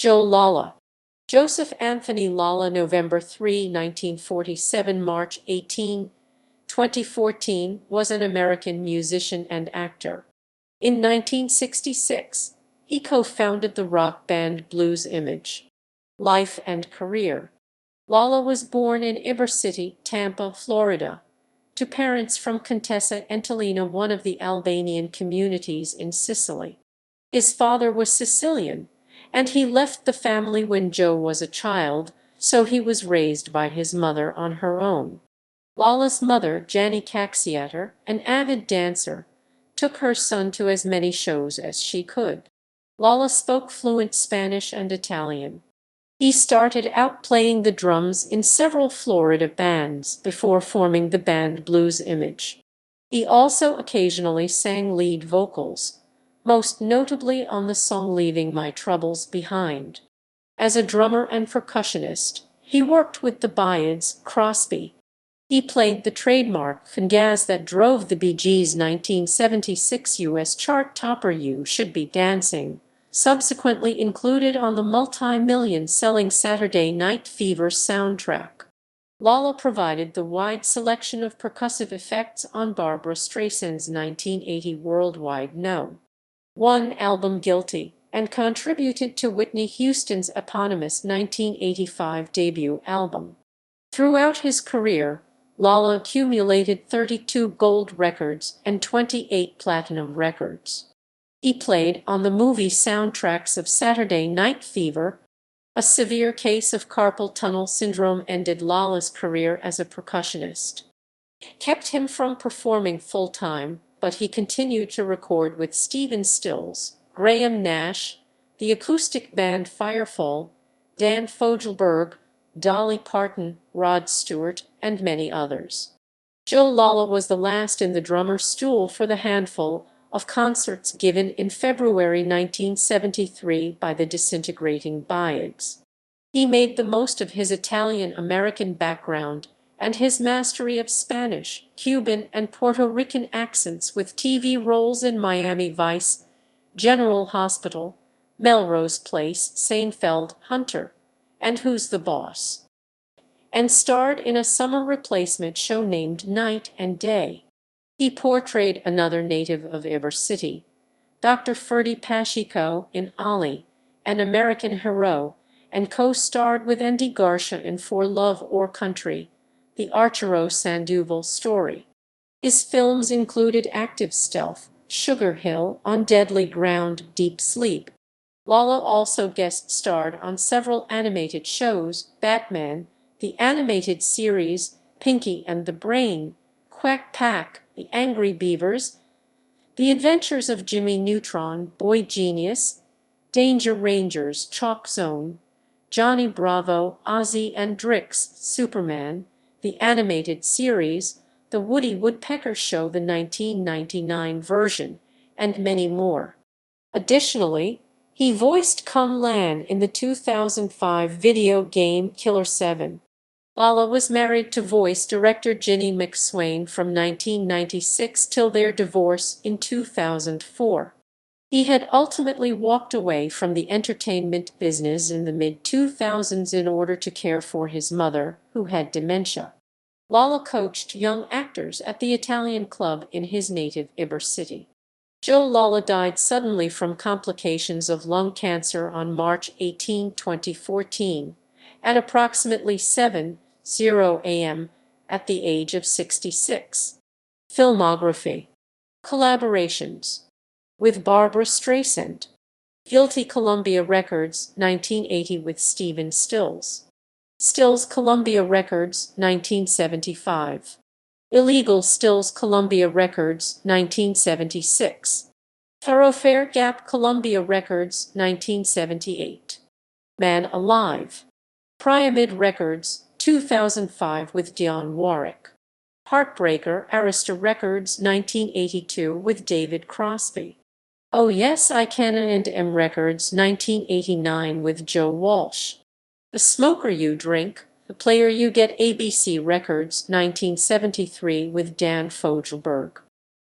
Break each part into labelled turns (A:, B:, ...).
A: Joe Lala. Joseph Anthony Lala, November 3, 1947 – March 18, 2014, was an American musician and actor. In 1966, he co-founded the rock band Blues Image. Life and career. Lala was born in Ybor City, Tampa, Florida, to parents from Contessa Entellina, one of the Albanian communities in Sicily. His father was Sicilian, and he left the family when Joe was a child, so he was raised by his mother on her own. Lala's mother, Jani Caxiater, an avid dancer, took her son to as many shows as she could. Lala spoke fluent Spanish and Italian. He started out playing the drums in several Florida bands before forming the band Blues Image. He also occasionally sang lead vocals, most notably on the song Leaving My Troubles Behind. As a drummer and percussionist, he worked with the Byrds Crosby. He played the trademark congas that drove the Bee Gees' 1976 U.S. chart topper You Should Be Dancing, subsequently included on the multi-million-selling Saturday Night Fever soundtrack. Lala provided the wide selection of percussive effects on Barbra Streisand's 1980 worldwide No. 1 album Guilty, and contributed to Whitney Houston's eponymous 1985 debut album. Throughout his career, Lala accumulated 32 gold records and 28 platinum records. He played on the movie soundtracks of Saturday Night Fever. A severe case of carpal tunnel syndrome ended Lala's career as a percussionist. It kept him from performing full-time, but he continued to record with Stephen Stills, Graham Nash, the acoustic band Firefall, Dan Fogelberg, Dolly Parton, Rod Stewart, and many others. Joe Lala was the last in the drummer's stool for the handful of concerts given in February 1973 by the disintegrating Byrds. He made the most of his Italian-American background and his mastery of Spanish, Cuban, and Puerto Rican accents with TV roles in Miami Vice, General Hospital, Melrose Place, Seinfeld, Hunter, and Who's the Boss? And starred in a summer replacement show named Night and Day. He portrayed another native of Ybor City, Dr. Ferdy Pacheco, in Ali, An American Hero, and co-starred with Andy Garcia in For Love or Country, the Arturo Sandoval story. His films included Active Stealth, Sugar Hill, On Deadly Ground, Deep Sleep. Lala also guest-starred on several animated shows: Batman, the animated series, Pinky and the Brain, Quack Pack, The Angry Beavers, The Adventures of Jimmy Neutron, Boy Genius, Danger Rangers, Chalk Zone, Johnny Bravo, Ozzy and Drix, Superman, the animated series, The Woody Woodpecker Show, the 1999 version, and many more. Additionally, he voiced Kung Lan in the 2005 video game Killer 7. Lala was married to voice director Ginny McSwain from 1996 till their divorce in 2004. He had ultimately walked away from the entertainment business in the mid-2000s in order to care for his mother, who had dementia. Lala coached young actors at the Italian Club in his native Ybor City. Joe Lala died suddenly from complications of lung cancer on March 18, 2014, at approximately 7:00 a.m. at the age of 66. Filmography. Collaborations. With Barbra Streisand. Guilty, Columbia Records, 1980, with Stephen Stills. Stills, Columbia Records, 1975. Illegal, Stills, Columbia Records, 1976. Thoroughfare Gap, Columbia Records, 1978. Man Alive. Pyramid Records, 2005, with Dionne Warwick. Heartbreaker, Arista Records, 1982, with David Crosby. Oh Yes, I Can and M Records, 1989, with Joe Walsh. The Smoker You Drink, The Player You Get, ABC Records, 1973, with Dan Fogelberg.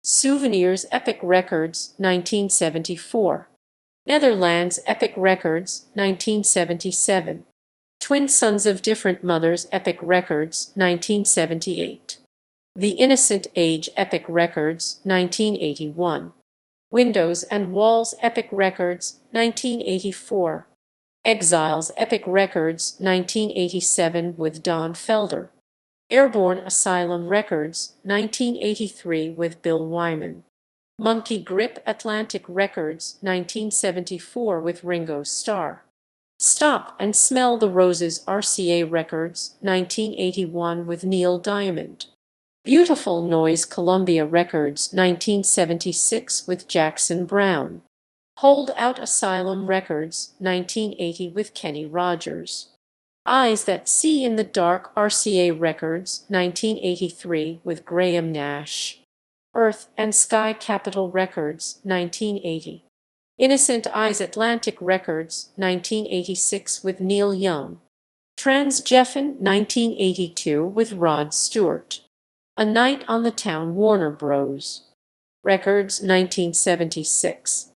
A: Souvenirs, Epic Records, 1974. Netherlands Epic Records, 1977. Twin Sons of Different Mothers Epic Records, 1978. The Innocent Age Epic Records, 1981. Windows and Walls Epic Records, 1984. Exiles Epic Records, 1987 with Don Felder. Airborne Asylum Records, 1983 with Bill Wyman. Monkey Grip Atlantic Records, 1974 with Ringo Starr. Stop and Smell the Roses RCA Records, 1981 with Neil Diamond. Beautiful Noise Columbia Records, 1976 with Jackson Browne. Hold Out Asylum Records, 1980 with Kenny Rogers. Eyes That See in the Dark RCA Records, 1983 with Graham Nash. Earth and Sky Capitol Records, 1980. Innocent Eyes Atlantic Records, 1986 with Neil Young. Trans Jeffin, 1982 with Rod Stewart. A Night on the Town Warner Bros. Records, 1976.